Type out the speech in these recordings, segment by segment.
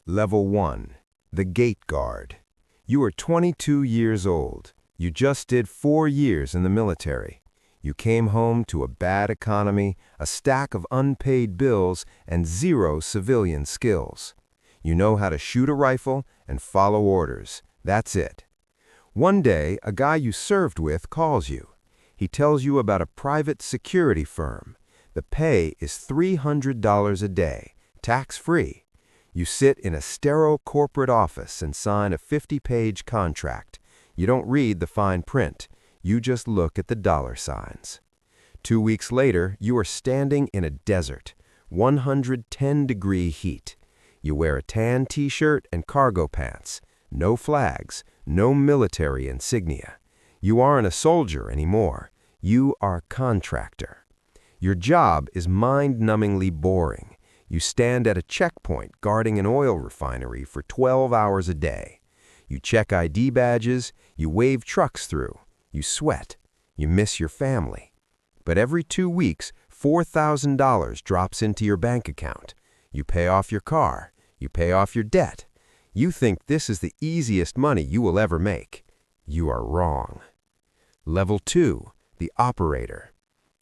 Level 1. The Gate Guard. You are 22 years old. You just did 4 years in the military. You came home to a bad economy, a stack of unpaid bills, and 0 civilian skills. You know how to shoot a rifle and follow orders. That's it. One day, a guy you served with calls you. He tells you about a private security firm. The pay is $300 a day, tax-free. You sit in a sterile corporate office and sign a 50-page contract. You don't read the fine print. You just look at the dollar signs. 2 weeks later, you are standing in a desert, 110-degree heat. You wear a tan t-shirt and cargo pants. No flags, no military insignia. You aren't a soldier anymore. You are a contractor. Your job is mind-numbingly boring. You stand at a checkpoint guarding an oil refinery for 12 hours a day. You check ID badges, you wave trucks through, you sweat, you miss your family. But every 2 weeks, $4,000 drops into your bank account. You pay off your car, you pay off your debt. You think this is the easiest money you will ever make. You are wrong. Level 2, the operator.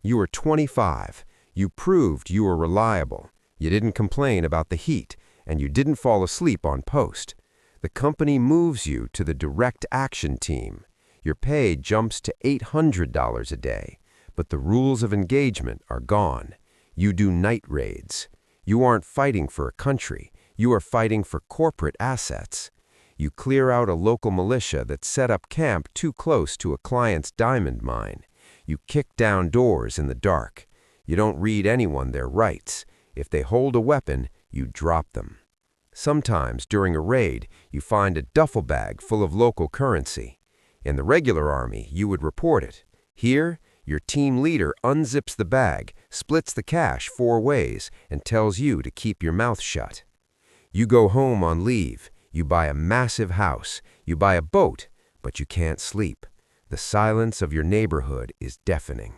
You are 25. You proved you were reliable. You didn't complain about the heat, and you didn't fall asleep on post. The company moves you to the direct action team. Your pay jumps to $800 a day, but the rules of engagement are gone. You do night raids. You aren't fighting for a country. You are fighting for corporate assets. You clear out a local militia that set up camp too close to a client's diamond mine. You kick down doors in the dark. You don't read anyone their rights. If they hold a weapon, you drop them. Sometimes, during a raid, you find a duffel bag full of local currency. In the regular army, you would report it. Here, your team leader unzips the bag, splits the cash 4 ways, and tells you to keep your mouth shut. You go home on leave. You buy a massive house. You buy a boat, but you can't sleep. The silence of your neighborhood is deafening.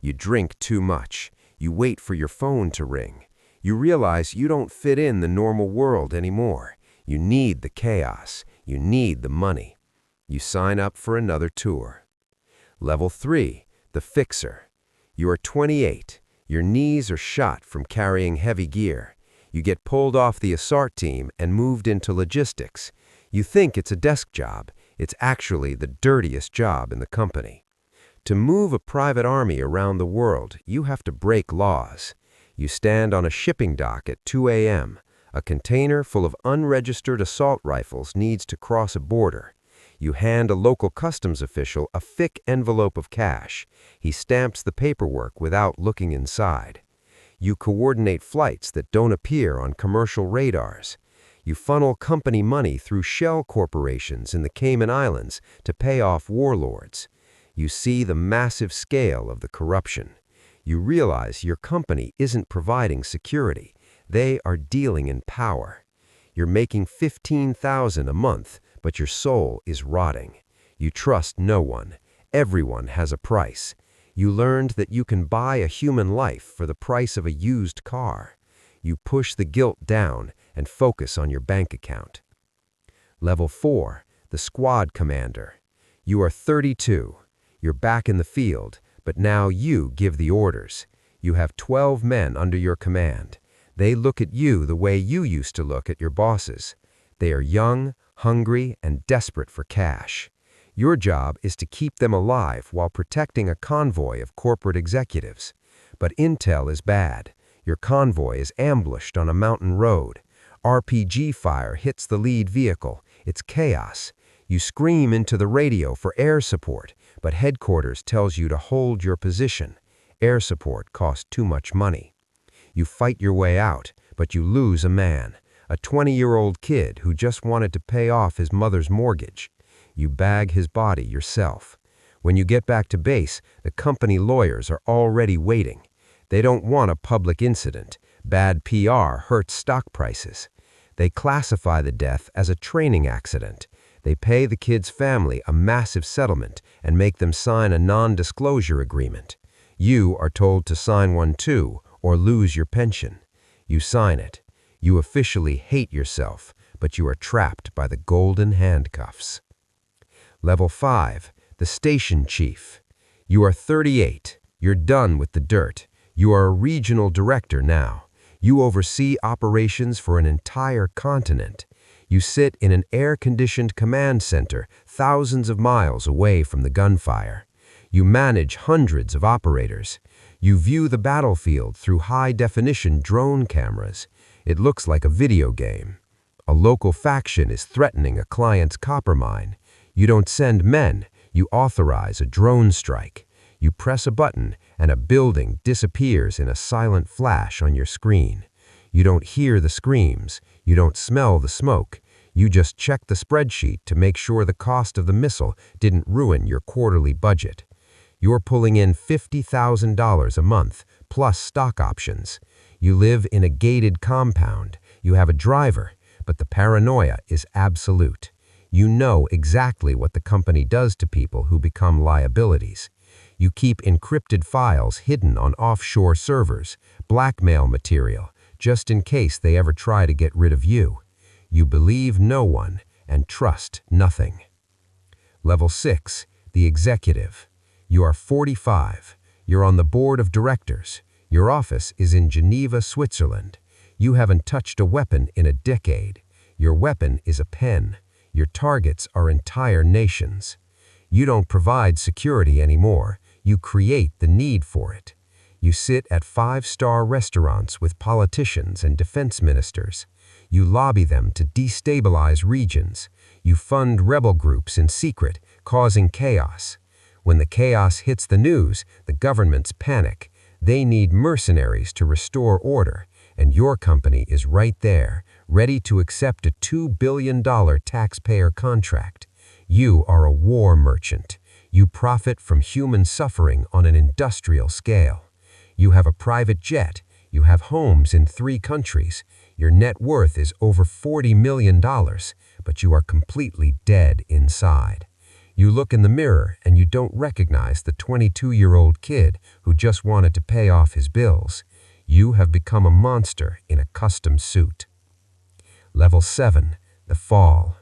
You drink too much. You wait for your phone to ring. You realize you don't fit in the normal world anymore. You need the chaos. You need the money. You sign up for another tour. Level 3, the fixer. You are 28. Your knees are shot from carrying heavy gear. You get pulled off the assault team and moved into logistics. You think it's a desk job. It's actually the dirtiest job in the company. To move a private army around the world, you have to break laws. You stand on a shipping dock at 2 a.m. A container full of unregistered assault rifles needs to cross a border. You hand a local customs official a thick envelope of cash. He stamps the paperwork without looking inside. You coordinate flights that don't appear on commercial radars. You funnel company money through shell corporations in the Cayman Islands to pay off warlords. You see the massive scale of the corruption. You realize your company isn't providing security. They are dealing in power. You're making $15,000 a month, but your soul is rotting. You trust no one. Everyone has a price. You learned that you can buy a human life for the price of a used car. You push the guilt down and focus on your bank account. Level 4, the squad commander. You are 32. You're back in the field, but now you give the orders. You have 12 men under your command. They look at you the way you used to look at your bosses. They are young, hungry, and desperate for cash. Your job is to keep them alive while protecting a convoy of corporate executives. But intel is bad. Your convoy is ambushed on a mountain road. RPG fire hits the lead vehicle. It's chaos. You scream into the radio for air support, but headquarters tells you to hold your position. Air support costs too much money. You fight your way out, but you lose a man, a 20-year-old kid who just wanted to pay off his mother's mortgage. You bag his body yourself. When you get back to base, the company lawyers are already waiting. They don't want a public incident. Bad PR hurts stock prices. They classify the death as a training accident. They pay the kid's family a massive settlement and make them sign a non-disclosure agreement. You are told to sign one too, or lose your pension. You sign it. You officially hate yourself, but you are trapped by the golden handcuffs. Level 5, the Station Chief. You are 38. You're done with the dirt. You are a regional director now. You oversee operations for an entire continent. You sit in an air-conditioned command center thousands of miles away from the gunfire. You manage hundreds of operators. You view the battlefield through high-definition drone cameras. It looks like a video game. A local faction is threatening a client's copper mine. You don't send men, you authorize a drone strike. You press a button and a building disappears in a silent flash on your screen. You don't hear the screams, you don't smell the smoke. You just check the spreadsheet to make sure the cost of the missile didn't ruin your quarterly budget. You're pulling in $50,000 a month, plus stock options. You live in a gated compound. You have a driver, but the paranoia is absolute. You know exactly what the company does to people who become liabilities. You keep encrypted files hidden on offshore servers, blackmail material, just in case they ever try to get rid of you. You believe no one and trust nothing. Level 6, the Executive. You are 45. You're on the board of directors. Your office is in Geneva, Switzerland. You haven't touched a weapon in a decade. Your weapon is a pen. Your targets are entire nations. You don't provide security anymore. You create the need for it. You sit at 5-star restaurants with politicians and defense ministers. You lobby them to destabilize regions. You fund rebel groups in secret, causing chaos. When the chaos hits the news, the governments panic. They need mercenaries to restore order, and your company is right there, ready to accept a $2 billion taxpayer contract. You are a war merchant. You profit from human suffering on an industrial scale. You have a private jet. You have homes in 3 countries. Your net worth is over $40 million, but you are completely dead inside. You look in the mirror and you don't recognize the 22-year-old kid who just wanted to pay off his bills. You have become a monster in a custom suit. Level 7, the Fall.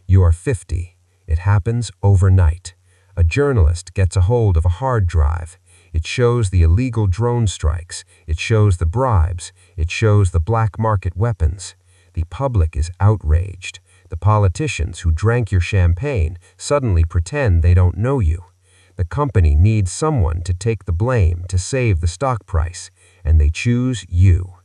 You are 50. It happens overnight. A journalist gets a hold of a hard drive. It shows the illegal drone strikes. It shows the bribes. It shows the black market weapons. The public is outraged. The politicians who drank your champagne suddenly pretend they don't know you. The company needs someone to take the blame to save the stock price, and they choose you.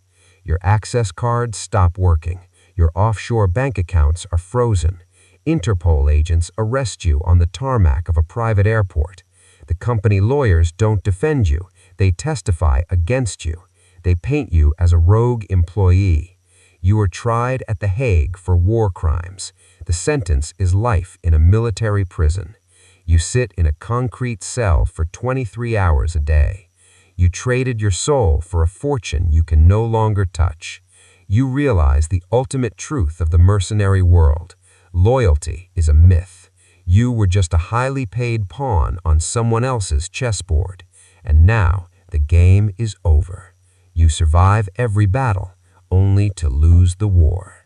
Your access cards stop working. Your offshore bank accounts are frozen. Interpol agents arrest you on the tarmac of a private airport. The company lawyers don't defend you. They testify against you. They paint you as a rogue employee. You are tried at The Hague for war crimes. The sentence is life in a military prison. You sit in a concrete cell for 23 hours a day. You traded your soul for a fortune you can no longer touch. You realize the ultimate truth of the mercenary world. Loyalty is a myth. You were just a highly paid pawn on someone else's chessboard. And now the game is over. You survive every battle, only to lose the war.